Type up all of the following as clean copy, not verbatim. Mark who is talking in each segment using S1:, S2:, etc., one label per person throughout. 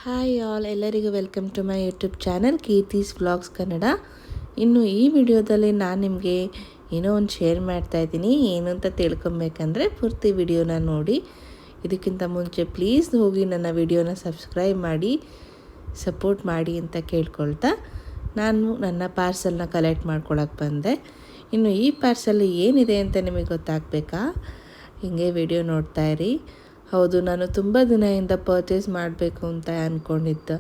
S1: Hi all, ಎಲ್ಲರಿಗೂ welcome to my YouTube channel Keerthi's vlogs Kannada. ಇನ್ನು ಈ ವಿಡಿಯೋದಲ್ಲಿ ನಾನು ನಿಮಗೆ ಏನೋ ಒಂದು ಶೇರ್ ಮಾಡ್ತಾಯಿದ್ದೀನಿ. ಏನು ಅಂತ ತಿಳ್ಕೊಬೇಕಂದ್ರೆ ಪೂರ್ತಿ ವಿಡಿಯೋನ ನೋಡಿ. ಇದಕ್ಕಿಂತ ಮುಂಚೆ ಪ್ಲೀಸ್ ಹೋಗಿ ನನ್ನ ವಿಡಿಯೋನ ಸಬ್ಸ್ಕ್ರೈಬ್ ಮಾಡಿ ಸಪೋರ್ಟ್ ಮಾಡಿ ಅಂತ ಕೇಳ್ಕೊಳ್ತಾ ನಾನು ನನ್ನ ಪಾರ್ಸಲ್ನ ಕಲೆಕ್ಟ್ ಮಾಡ್ಕೊಳಕ್ಕೆ ಬಂದೆ. ಇನ್ನು ಈ ಪಾರ್ಸಲ್ ಏನಿದೆ ಅಂತ ನಿಮಗೆ ಗೊತ್ತಾಗಬೇಕಾ? ಹೀಗೆ ವಿಡಿಯೋ ನೋಡ್ತಾ ಇರಿ. ಹೌದು, ನಾನು ತುಂಬ ದಿನದಿಂದ ಪರ್ಚೇಸ್ ಮಾಡಬೇಕು ಅಂತ ಅಂದ್ಕೊಂಡಿದ್ದ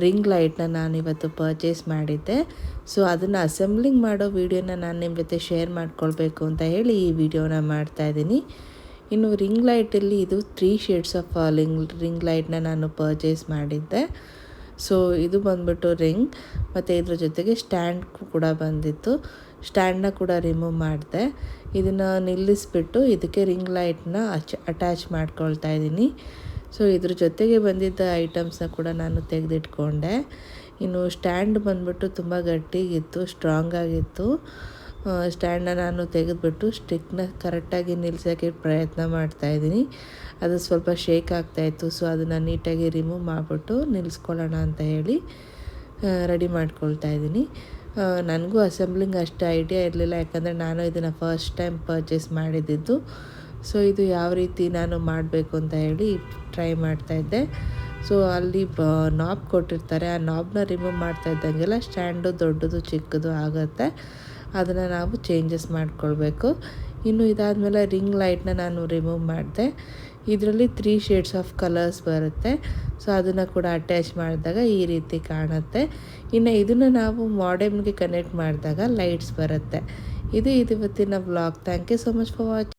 S1: ರಿಂಗ್ ಲೈಟ್ನ ನಾನು ಇವತ್ತು ಪರ್ಚೇಸ್ ಮಾಡಿದ್ದೆ. ಸೊ ಅದನ್ನು ಅಸೆಂಬ್ಲಿಂಗ್ ಮಾಡೋ ವೀಡಿಯೋನ ನಾನು ನಿಮ್ಮ ಜೊತೆ ಶೇರ್ ಮಾಡ್ಕೊಳ್ಬೇಕು ಅಂತ ಹೇಳಿ ಈ ವಿಡಿಯೋನ ಮಾಡ್ತಾಯಿದ್ದೀನಿ. ಇನ್ನು ರಿಂಗ್ ಲೈಟಲ್ಲಿ ಇದು 3 ಶೇಡ್ಸ್ ಆಫ್ ರಿಂಗ್ ಲೈಟ್ನ ನಾನು ಪರ್ಚೇಸ್ ಮಾಡಿದ್ದೆ. ಸೊ ಇದು ಬಂದ್ಬಿಟ್ಟು ರಿಂಗ್, ಮತ್ತು ಇದ್ರ ಜೊತೆಗೆ ಸ್ಟ್ಯಾಂಡ್ ಕೂಡ ಬಂದಿತ್ತು. ಸ್ಟ್ಯಾಂಡನ್ನ ಕೂಡ ರಿಮೂವ್ ಮಾಡಿದೆ. ಇದನ್ನು ನಿಲ್ಲಿಸ್ಬಿಟ್ಟು ಇದಕ್ಕೆ ರಿಂಗ್ ಲೈಟ್ನ ಅಟ್ಯಾಚ್ ಮಾಡ್ಕೊಳ್ತಾ ಇದ್ದೀನಿ. ಸೊ ಇದ್ರ ಜೊತೆಗೆ ಬಂದಿದ್ದ ಐಟಮ್ಸ್ನ ಕೂಡ ನಾನು ತೆಗೆದಿಟ್ಕೊಂಡೆ. ಇನ್ನು ಸ್ಟ್ಯಾಂಡ್ ಬಂದ್ಬಿಟ್ಟು ತುಂಬ ಗಟ್ಟಿಗಿತ್ತು, ಸ್ಟ್ರಾಂಗ್ ಆಗಿತ್ತು. ಸ್ಟ್ಯಾಂಡನ್ನ ನಾನು ತೆಗೆದುಬಿಟ್ಟು ಸ್ಟಿಕ್ನ ಕರೆಕ್ಟಾಗಿ ನಿಲ್ಲಿಸೋಕ್ಕೆ ಪ್ರಯತ್ನ ಮಾಡ್ತಾಯಿದ್ದೀನಿ. ಅದು ಸ್ವಲ್ಪ ಶೇಕ್ ಆಗ್ತಾಯಿತ್ತು. ಸೊ ಅದನ್ನು ನೀಟಾಗಿ ರಿಮೂವ್ ಮಾಡಿಬಿಟ್ಟು ನಿಲ್ಲಿಸ್ಕೊಳ್ಳೋಣ ಅಂತ ಹೇಳಿ ರೆಡಿ ಮಾಡ್ಕೊಳ್ತಾ ಇದ್ದೀನಿ. ನನಗೂ ಅಸೆಂಬ್ಲಿಂಗ್ ಅಷ್ಟು ಐಡಿಯಾ ಇರಲಿಲ್ಲ, ಯಾಕಂದರೆ ನಾನು ಇದನ್ನು ಫಸ್ಟ್ ಟೈಮ್ ಪರ್ಚೇಸ್ ಮಾಡಿದ್ದು. ಸೊ ಇದು ಯಾವ ರೀತಿ ನಾನು ಮಾಡಬೇಕು ಅಂತ ಹೇಳಿ ಟ್ರೈ ಮಾಡ್ತಾಯಿದ್ದೆ. ಸೊ ಅಲ್ಲಿ ನಾಬ್ ಕೊಟ್ಟಿರ್ತಾರೆ, ಆ ನಾಬ್ನ ರಿಮೂವ್ ಮಾಡ್ತಾ ಇದ್ದಂಗೆಲ್ಲ ಸ್ಟ್ಯಾಂಡು ದೊಡ್ಡದು ಚಿಕ್ಕದು ಆಗುತ್ತೆ. ಅದನ್ನು ನಾವು ಚೇಂಜಸ್ ಮಾಡ್ಕೊಳ್ಬೇಕು. ಇನ್ನು ಇದಾದಮೇಲೆ ರಿಂಗ್ ಲೈಟ್ನ ನಾನು ರಿಮೂವ್ ಮಾಡಿದೆ. ಇದರಲ್ಲಿ 3 ಶೇಡ್ಸ್ ಆಫ್ ಕಲರ್ಸ್ ಬರುತ್ತೆ. ಸೊ ಅದನ್ನು ಕೂಡ ಅಟ್ಯಾಚ್ ಮಾಡಿದಾಗ ಈ ರೀತಿ ಕಾಣುತ್ತೆ. ಇನ್ನು ಇದನ್ನು ನಾವು ಮಾಡೆಮ್ಗೆ ಕನೆಕ್ಟ್ ಮಾಡಿದಾಗ ಲೈಟ್ಸ್ ಬರುತ್ತೆ. ಇದು ಇವತ್ತಿನ vlog. Thank you so much for watching.